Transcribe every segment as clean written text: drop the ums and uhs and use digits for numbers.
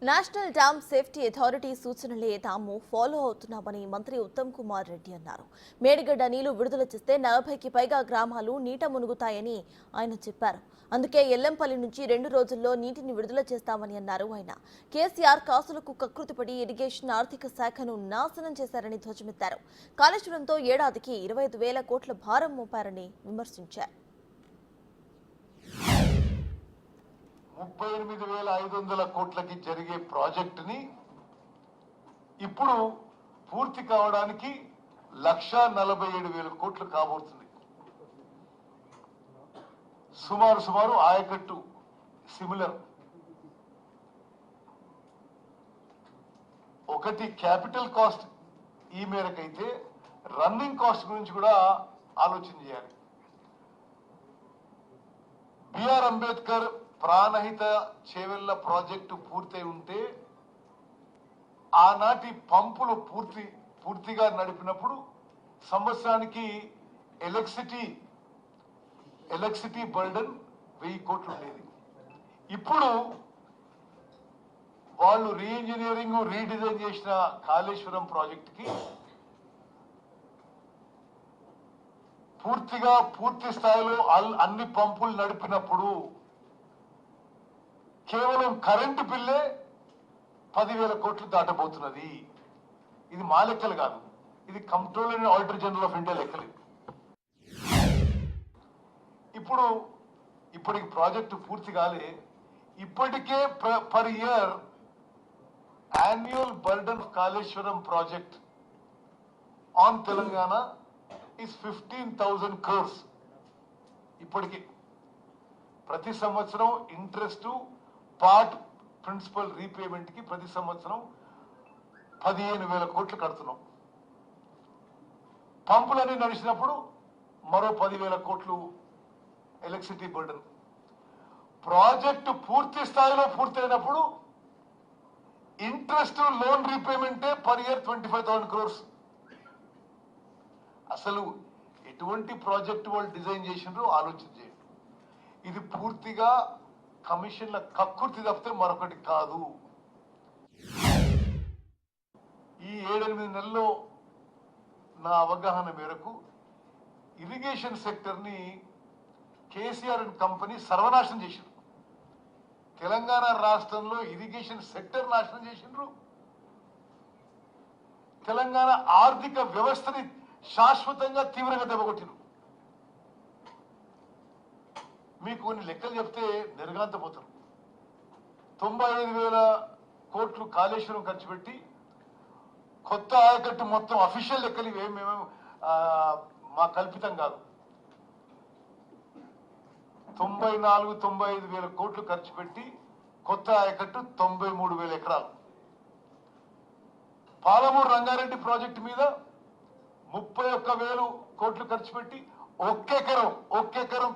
National dam safety authority సూచనలే తాము follow అవుతున్నామని మంత్రి ఉత్తమ్ కుమార్ రెడ్డి అన్నారు. మేడిగడ్డ నీళ్లు విడుదల చేస్తే 40కి పైగా గ్రామాలు నీట మునుగుతాయని ఆయన చెప్పారు. అందుకే ఎల్లంపల్లి నుంచి 2 రోజుల్లో నీటిని విడుదల చేస్తామని అన్నారు. ఆయన కేసీఆర్ కాసులకు కకృతిపడి ఇరిగేషన్ ఆర్థిక శాఖను నాశనం చేశారని ధ్వజమెత్తారు. కాళేశ్వరంతో ఏడాదికి 25,000 కోట్ల భారం మోపారని విమర్శించారు. 38,500 కోట్లకి జరిగే ప్రాజెక్టుని ఇప్పుడు పూర్తి కావడానికి 1,47,000 కోట్లు కాబోతుంది. సుమారు ఆయకట్టు సిమిలర్. ఒకటి క్యాపిటల్ కాస్ట్ ఈ మేరకైతే రన్నింగ్ కాస్ట్ గురించి కూడా ఆలోచన చేయాలి. బిఆర్ అంబేద్కర్ ప్రాణహిత చేవెళ్ల ప్రాజెక్టు పూర్తయి ఉంటే ఆనాటి పంపులు పూర్తిగా నడిపినప్పుడు సంవత్సరానికి ఎలక్ట్రిసిటీ బర్డన్ 1000 కోట్లు ఉండేది. ఇప్పుడు వాళ్ళు రీఇంజనీరింగ్ రీడిజైన్ చేసిన కాళేశ్వరం ప్రాజెక్టుకి పూర్తి స్థాయిలో అన్ని పంపులు నడిపినప్పుడు కేవలం కరెంటు బిల్లే 10,000 కోట్లు దాటబోతున్నది. ఇది మా లెక్కలు కాదు, ఇది controller and auditor general of India లెక్కలు. ఇప్పటికి ప్రాజెక్టు పూర్తి కాలే. ఇప్పటికే per year annual burden of Kaleshwaram project on Telangana is 15,000 crores. ఇప్పటికి ప్రతి సంవత్సరం ఇంట్రెస్ట్ పార్ట్ ప్రిన్సిపల్ రీపేమెంట్ కి ప్రతి సంవత్సరం 15,000 కోట్లు కడుతున్నాం. పంపులన్నీ నడిచినప్పుడు మరో 10,000 కోట్లు ఎలక్ట్రిసిటీ బర్డన్. ప్రాజెక్టు పూర్తి స్థాయిలో పూర్తయినప్పుడు ఇంట్రెస్ట్ లోన్ రీపేమెంటే పర్ ఇయర్ 25,000 crores. అసలు ఎటువంటి ప్రాజెక్టు వాళ్ళు డిజైన్ చేసినారో ఆలోచన చేయండి. ఇది పూర్తిగా కమిషన్ల కక్కుర్తి తప్పితే మరొకటి కాదు. ఈ 7-8 నెలల్లో నా అవగాహన మేరకు ఇరిగేషన్ సెక్టర్ ని కేసీఆర్ అండ్ కంపెనీ సర్వనాశనం చేసిండ్రు. తెలంగాణ రాష్ట్రంలో ఇరిగేషన్ సెక్టర్ నాశనం చేసిండ్రు. తెలంగాణ ఆర్థిక వ్యవస్థని శాశ్వతంగా తీవ్రంగా దెబ్బకొట్టిరు. మీకు కొన్ని లెక్కలు చెప్తే నిర్గాంతపోతారు. 95,000 కోట్లు కాళేశ్వరం ఖర్చు పెట్టి కొత్త ఆయకట్టు మొత్తం అఫీషియల్ లెక్కలు ఇవేమేమో మా కల్పితం కాదు. 94-95,000 కోట్లు ఖర్చు పెట్టి కొత్త ఆయకట్టు 93,000 ఎకరాలు. పాలమూరు రంగారెడ్డి ప్రాజెక్టు మీద 31,000 కోట్లు ఖర్చు పెట్టి ఒక్కెకరం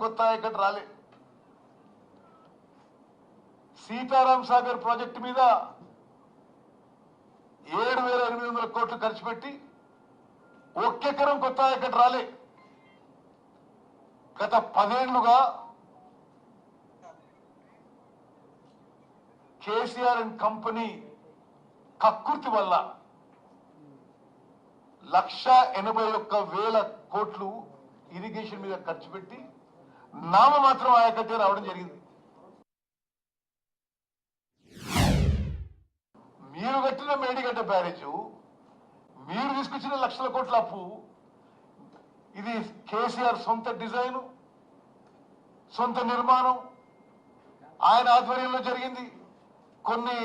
కొత్త ఆయకట్టు రాలే. సీతారాం సాగర్ ప్రాజెక్టు మీద 7,800 కోట్లు ఖర్చు పెట్టి ఒక్కెకరం కొత్త ఆయకట్టు రాలే. గత 10 ఏళ్లుగా కేసీఆర్ అండ్ కంపెనీ కక్కుర్తి వల్ల 181,000 కోట్లు ఇరిగేషన్ మీద ఖర్చు పెట్టి నామమాత్రం ఆయకట్టే రావడం జరిగింది. మీరు కట్టిన మేడిగడ్డ బ్యారేజు, మీరు తీసుకొచ్చిన 1,00,000 కోట్ల అప్పు, ఇది కేసీఆర్ సొంత డిజైను, సొంత నిర్మాణం, ఆయన ఆధ్వర్యంలో జరిగింది. కొన్ని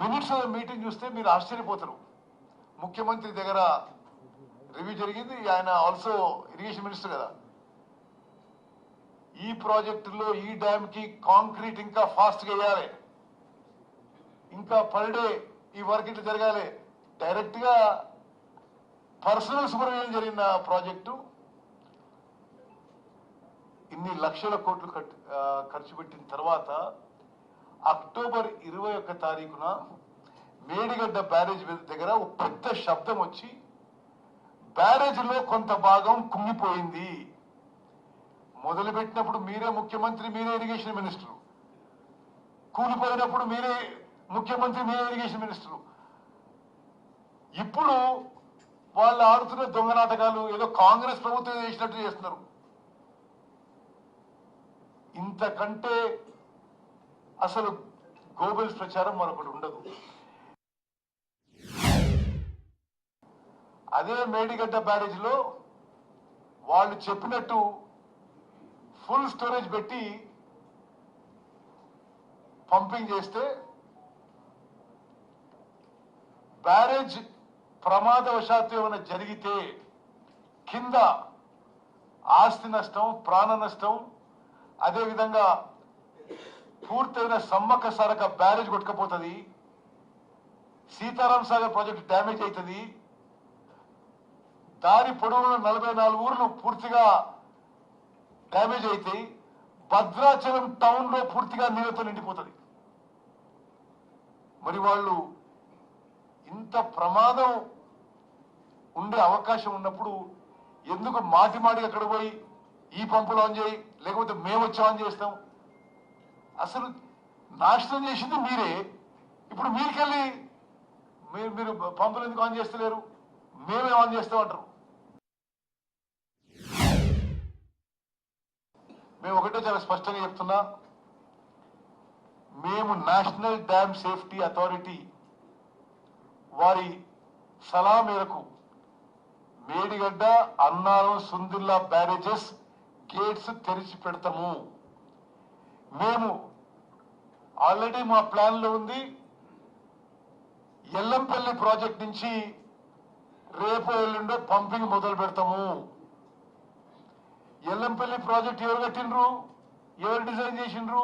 మినిట్స్ మీటింగ్ చూస్తే మీరు ఆశ్చర్యపోతారు. ముఖ్యమంత్రి దగ్గర రివ్యూ జరిగింది. ఆయన ఆల్సో ఇరిగేషన్ మినిస్టర్ కదా. ఈ ప్రాజెక్టులో ఈ డ్యామ్ కి కాంక్రీట్ ఇంకా ఫాస్ట్ గా వేయాలి, ఇంకా పర్ డే ఈ వర్క్ ఇట్లా జరగాలి. డైరెక్ట్ గా పర్సనల్ సూపర్విజన్ జరిగిన ప్రాజెక్టు ఇన్ని లక్షల కోట్లు ఖర్చు పెట్టిన తర్వాత అక్టోబర్ 21 తారీఖున మేడిగడ్డ బ్యారేజ్ దగ్గర ఒక పెద్ద శబ్దం వచ్చి బ్యారేజ్ లో కొంత భాగం కుంగిపోయింది. మొదలుపెట్టినప్పుడు మీరే ముఖ్యమంత్రి, మీరే ఇరిగేషన్ మినిస్టర్. కూలిపోయినప్పుడు మీరే ముఖ్యమంత్రి, నేను ఇరిగేషన్ మినిస్టర్. ఇప్పుడు వాళ్ళు ఆడుతున్న దొంగ నాటకాలు ఏదో కాంగ్రెస్ ప్రభుత్వం చేసినట్టు చేస్తున్నారు. ఇంతకంటే అసలు గోబెల్స్ ప్రచారం మరొకటి ఉండదు. అదే మేడిగడ్డ బ్యారేజ్లో వాళ్ళు చెప్పినట్టు ఫుల్ స్టోరేజ్ పెట్టి పంపింగ్ చేస్తే బ్యారేజ్ ప్రమాదవశాత్తు ఏమైనా జరిగితే కింద ఆస్తి నష్టం, ప్రాణ నష్టం, అదేవిధంగా పూర్తయిన సమ్మక్క సారక బ్యారేజ్ కొట్టుకపోతుంది, సీతారాం సాగర్ ప్రాజెక్ట్ డ్యామేజ్ అవుతుంది, దారి పొడవున 44 ఊర్లు పూర్తిగా డ్యామేజ్ అవుతాయి, భద్రాచలం టౌన్ లో పూర్తిగా నీళ్లతో నిండిపోతుంది. మరి వాళ్ళు ఇంత ప్రమాదం ఉండే అవకాశం ఉన్నప్పుడు ఎందుకు మాటి మాటికి అక్కడ పోయి ఈ పంపులు ఆన్ చేయి, లేకపోతే మేము వచ్చి ఆన్ చేస్తాం? అసలు నాశనం చేసింది మీరే. ఇప్పుడు మీరికెళ్ళి మీరు పంపులు ఎందుకు ఆన్ చేస్తలేరు, మేమే ఆన్ చేస్తామంటారు. మేము ఒకటే చాలా స్పష్టంగా చెప్తున్నా, మేము నేషనల్ డ్యామ్ సేఫ్టీ అథారిటీ వారి సలహా మేరకు మేడిగడ్డ, అన్నారం, సుందిల్లా బ్యారేజెస్ గేట్స్ తెరిచి పెడతాము. మేము ఆల్రెడీ మా ప్లాన్ లో ఉంది, ఎల్లంపల్లి ప్రాజెక్ట్ నుంచి రేపు ఎల్లుండో పంపింగ్ మొదలు పెడతాము. ఎల్లంపల్లి ప్రాజెక్ట్ ఎవరు కట్టిండ్రు, ఎవరు డిజైన్ చేసిండ్రు,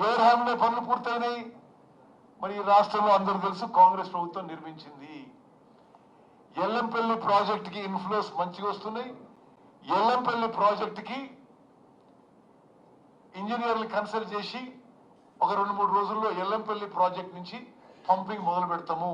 ఎవరు హామీలో పనులు పూర్తయినాయి? మరి ఈ రాష్ట్రంలో అందరూ తెలుసు, కాంగ్రెస్ ప్రభుత్వం నిర్మించింది. ఎల్లంపల్లి ప్రాజెక్ట్ కి ఇన్ఫ్లోస్ మంచిగా వస్తున్నాయి. ఎల్లంపల్లి ప్రాజెక్ట్ కి ఇంజనీర్లు కన్సల్ట్ చేసి ఒక 2-3 రోజుల్లో ఎల్లంపల్లి ప్రాజెక్ట్ నుంచి పంపింగ్ మొదలు పెడతాము.